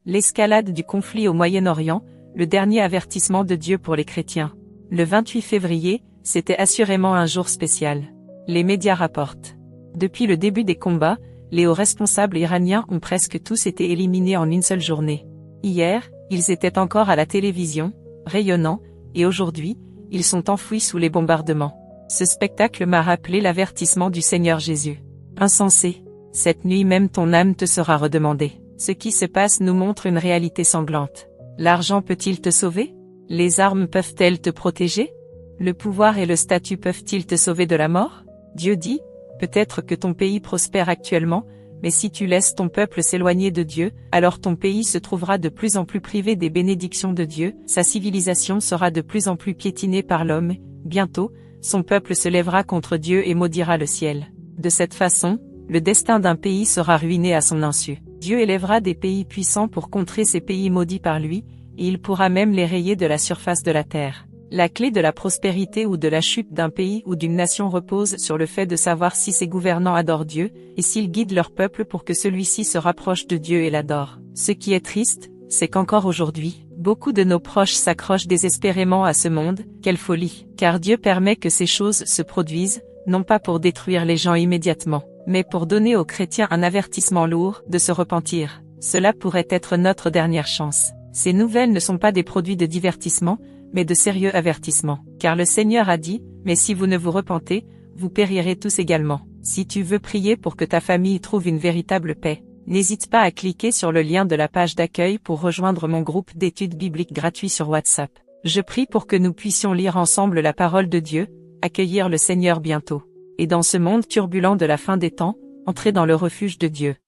L'escalade du conflit au Moyen-Orient, le dernier avertissement de Dieu pour les chrétiens. Le 28 février, c'était assurément un jour spécial. Les médias rapportent. Depuis le début des combats, les hauts responsables iraniens ont presque tous été éliminés en une seule journée. Hier, ils étaient encore à la télévision, rayonnants, et aujourd'hui, ils sont enfouis sous les bombardements. Ce spectacle m'a rappelé l'avertissement du Seigneur Jésus. Insensé. Cette nuit même ton âme te sera redemandée. Ce qui se passe nous montre une réalité sanglante. L'argent peut-il te sauver? Les armes peuvent-elles te protéger? Le pouvoir et le statut peuvent-ils te sauver de la mort? Dieu dit, peut-être que ton pays prospère actuellement, mais si tu laisses ton peuple s'éloigner de Dieu, alors ton pays se trouvera de plus en plus privé des bénédictions de Dieu, sa civilisation sera de plus en plus piétinée par l'homme, bientôt, son peuple se lèvera contre Dieu et maudira le ciel. De cette façon, le destin d'un pays sera ruiné à son insu. Dieu élèvera des pays puissants pour contrer ces pays maudits par lui, et il pourra même les rayer de la surface de la terre. La clé de la prospérité ou de la chute d'un pays ou d'une nation repose sur le fait de savoir si ses gouvernants adorent Dieu, et s'ils guident leur peuple pour que celui-ci se rapproche de Dieu et l'adore. Ce qui est triste, c'est qu'encore aujourd'hui, beaucoup de nos proches s'accrochent désespérément à ce monde. Quelle folie! Car Dieu permet que ces choses se produisent, non pas pour détruire les gens immédiatement, mais pour donner aux chrétiens un avertissement lourd, de se repentir. Cela pourrait être notre dernière chance. Ces nouvelles ne sont pas des produits de divertissement, mais de sérieux avertissements. Car le Seigneur a dit, mais si vous ne vous repentez, vous périrez tous également. Si tu veux prier pour que ta famille trouve une véritable paix, n'hésite pas à cliquer sur le lien de la page d'accueil pour rejoindre mon groupe d'études bibliques gratuit sur WhatsApp. Je prie pour que nous puissions lire ensemble la parole de Dieu, accueillir le Seigneur bientôt. Et dans ce monde turbulent de la fin des temps, entrer dans le refuge de Dieu.